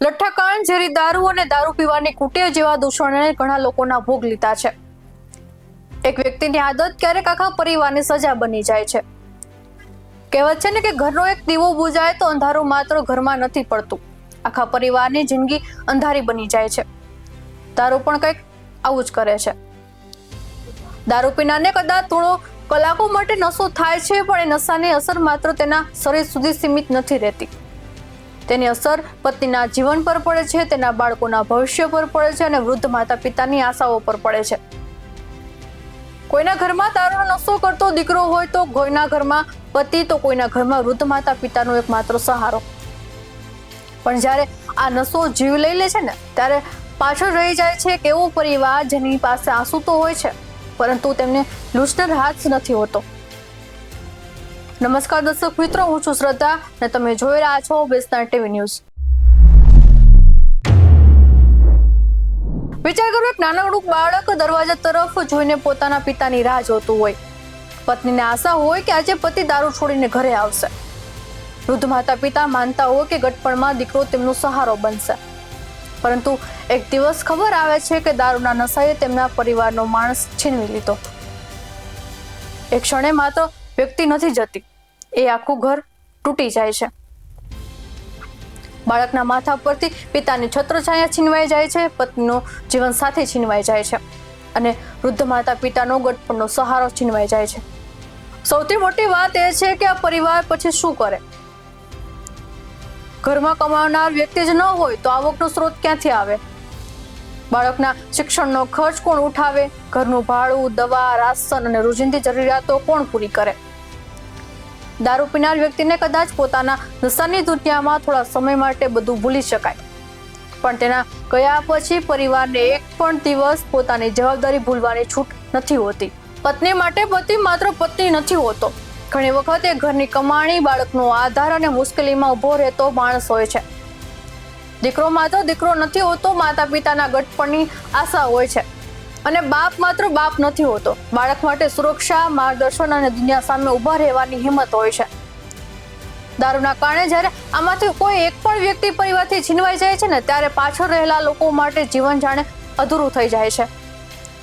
લઠ્ઠાકાંડ, ઝેરી દારૂ અને દારૂ પીવાની કુટેવ જેવા દૂષણોને ઘણા લોકોના ભોગ લીધા છે. એક વ્યક્તિની આદત ક્યારેક આખા પરિવારની સજા બની જાય છે. કહેવત છે ને કે ઘરનો એક દીવો બુજાય તો અંધારું માત્ર ઘરમાં નથી પડતું, આખા પરિવારની જિંદગી અંધારી બની જાય છે. દારૂ પણ કંઈક આવું જ કરે છે. દારૂ પીનારને કદાચ થોડો કલાકો માટે નશો થાય છે, પણ એ નશાની અસર માત્ર તેના શરીર સુધી સીમિત નથી રહેતી. તેની અસર પત્નીના જીવન પર પડે છે, તેના બાળકોના ભવિષ્ય પર પડે છે અને વૃદ્ધ માતા પિતાની આશાઓ પર પડે છે. કોઈના ઘરમાં દારૂનો નશો કરતો દીકરો હોય તો કોઈના ઘરમાં પતિ, તો કોઈના ઘરમાં વૃદ્ધ માતા પિતાનો એકમાત્ર સહારો. પણ જ્યારે આ નશો જીવ લઈ લે છે ને, ત્યારે પાછળ રહી જાય છે એક એવો પરિવાર જેની પાસે આંસુ તો હોય છે, પરંતુ તેમને લૂંટનાર હાથ નથી હોતો. નમસ્કાર દર્શક મિત્રો, હું છું શ્રદ્ધા અને તમે જોઈ રહ્યા છો બેસના ટીવી ન્યૂઝ. વિચાર કરો, એક નાનકડું બાળક દરવાજા તરફ જોઈને પોતાના પિતાની રાહ જોતું હોય. પત્નીને આશા હોય કે આજે પતિ દારૂ છોડીને ઘરે આવશે. વૃદ્ધ માતા પિતા માનતા હોય કે ગટપણમાં દીકરો તેમનો સહારો બનશે. પરંતુ એક દિવસ ખબર આવે છે કે દારૂના નશાએ તેમના પરિવારનો માણસ છીનવી લીધો. એક ક્ષણે માત્ર વ્યક્તિ નથી જતી, એ આખું ઘર તૂટી જાય છે. બાળકના માથા પરથી પિતાની છત્રછાયા છીનવાઈ જાય છે, પત્નીનો જીવન સાથી છીનવાઈ જાય છે અને વૃદ્ધ માતા પિતાનો ગટપણનો સહારો છીનવાઈ જાય છે. સૌથી મોટી વાત એ છે કે આ પરિવાર પછી શું કરે? ઘરમાં કમાવનાર વ્યક્તિ જ ન હોય તો આવકનો સ્ત્રોત ક્યાંથી આવે? બાળકના શિક્ષણનો ખર્ચ કોણ ઉઠાવે? ઘરનું ભાડું, દવા, રાશન અને રોજિંદી જરૂરિયાતો કોણ પૂરી કરે? દારૂ પીનાર વ્યક્તિને કદાચ પોતાના નશાની દુનિયામાં થોડા સમય માટે બધું ભૂલી શકાય, પણ તેના ગયા પછી પરિવારને એક પણ દિવસ પોતાની જવાબદારી ભૂલવાની છૂટ નથી હોતી. પત્ની માટે પતિ માત્ર પત્ની નથી હોતો. ઘણી વખત એ ઘરની કમાણી, બાળકનો આધાર અને મુશ્કેલીમાં ઉભો રહેતો માણસ હોય છે. દીકરો માત્ર દીકરો નથી હોતો, માતા પિતાના ગટપણની આશા હોય છે. અને બાપ માત્ર બાપ નથી હોતો, બાળક માટે સુરક્ષા, માર્ગદર્શન અને દુનિયા સામે ઊભા રહેવાની હિંમત હોય છે. દારૂના કારણે જ્યારે આમાંથી કોઈ એક પણ વ્યક્તિ પરિવારથી છીનવાઈ જાય છે ને, ત્યારે પાછળ રહેલા લોકો માટે જીવન જાણે અધૂરું થઈ જાય છે.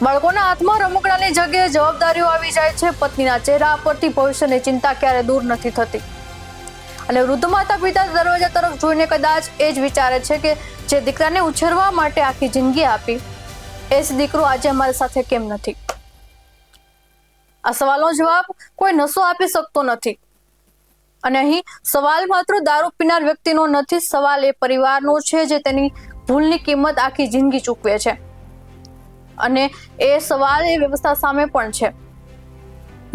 બાળકોના હાથમાં રમકડાની જગ્યાએ જવાબદારીઓ આવી જાય છે. પત્નીના ચહેરા પરથી ભવિષ્યની ચિંતા ક્યારે દૂર નથી થતી. અને વૃદ્ધ માતા પિતા દરવાજા તરફ જોઈને કદાચ એ જ વિચારે છે કે જે દીકરાને ઉછેરવા માટે આખી જિંદગી આપી, એ જ દીકરો આજે અમારી સાથે કેમ નથી? આ સવાલનો જવાબ કોઈ નશો આપી શકતો નથી. અને અહીં સવાલ માત્ર દારૂ પીનાર વ્યક્તિનો નથી, સવાલ એ પરિવારનો છે જે તેની ભૂલની કિંમત આખી જિંદગી ચૂકવે છે. અને એ સવાલ એ વ્યવસ્થા સામે પણ છે.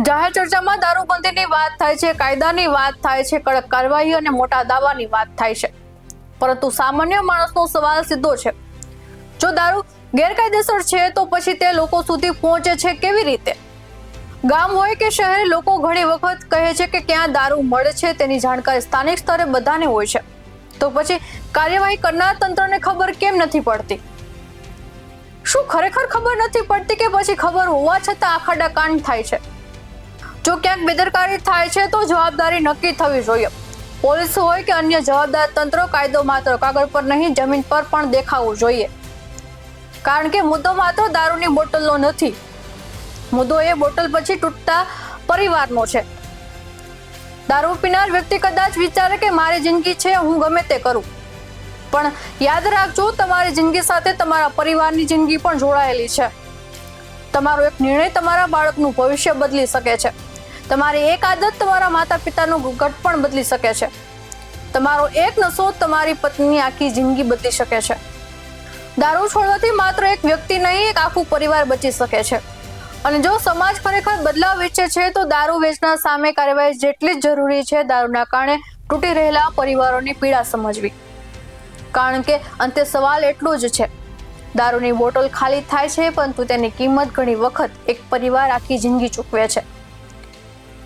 જાહેર ચર્ચામાં દારૂબંધીની વાત થાય છે, કાયદાની વાત થાય છે, કડક કાર્યવાહી અને મોટા દાવાની વાત થાય છે, પરંતુ સામાન્ય માણસનો સવાલ સીધો છે: જો દારૂ ગેરકાયદેસર છે તો પછી તે લોકો સુધી પહોંચે છે કેવી રીતે? ગામ હોય કે શહેર, લોકો ઘણી વખત કહે છે કે ક્યાં દારૂ મળે છે તેની જાણકારી સ્થાનિક સ્તરે બધાને હોય છે, તો પછી કાર્યવાહી કરનાર તંત્રને ખબર કેમ નથી પડતી? શું ખરેખર ખબર નથી પડતી કે પછી ખબર હોવા છતાં આખાડા કાંડ થાય છે? જો ક્યાંક બેદરકારી થાય છે તો જવાબદારી નક્કી થવી જોઈએ. પોલીસ હોય કે અન્ય જવાબદાર તંત્ર, કાયદો માત્ર કાગળ પર નહીં, જમીન પર પણ દેખાવું જોઈએ. કારણ કે મુદ્દો માત્ર દારૂની બોટલનો નથી, મુદ્દો એ બોટલ પછી તૂટતા પરિવારનો છે. દારૂ પીનાર વ્યક્તિ કદાચ વિચારે કે મારી જિંદગી છે, હું ગમે તે કરું, પણ યાદ રાખજો, તમારી જિંદગી સાથે તમારા પરિવારની જિંદગી પણ જોડાયેલી છે. તમારો એક નિર્ણય તમારા બાળકનું ભવિષ્ય બદલી શકે છે. તમારી એક આદત તમારા માતા પિતાનું ગટપણ બદલી શકે છે. તમારો એક નશો તમારી પત્નીની આખી જિંદગી બદલી શકે છે. દારૂ છોડવાથી માત્ર એક વ્યક્તિ નહીં, એક આખું પરિવાર બચી શકે છે. અને જો સમાજ ખરેખર બદલાવ ઈચ્છે છે તો દારૂ વેચનાર સામે કાર્યવાહી જેટલી જ જરૂરી છે દારૂના કારણે તૂટી રહેલા પરિવારોની પીડા સમજવી. કારણ કે અંતે સવાલ એટલો જ છે: દારૂની બોટલ ખાલી થાય છે, પરંતુ તેની કિંમત ઘણી વખત એક પરિવાર આખી જિંદગી ચૂકવે છે.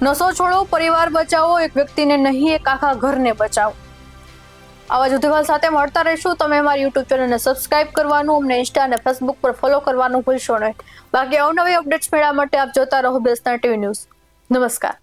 નશો છોડો, પરિવાર બચાવો, એક વ્યક્તિને નહીં, એક આખા ઘરને બચાવો. આવા જ ઉદ્યોગ સાથે મળતા રહીશું. તમે અમારી યુટ્યુબ ચેનલને સબસ્ક્રાઇબ કરવાનું, અમને ઇન્સ્ટા અને ફેસબુક પર ફોલો કરવાનું ભૂલશો નહીં. બાકી અવનવી અપડેટ્સ મેળવવા માટે આપ જોતા રહો બેસના ટીવી ન્યૂઝ. નમસ્કાર.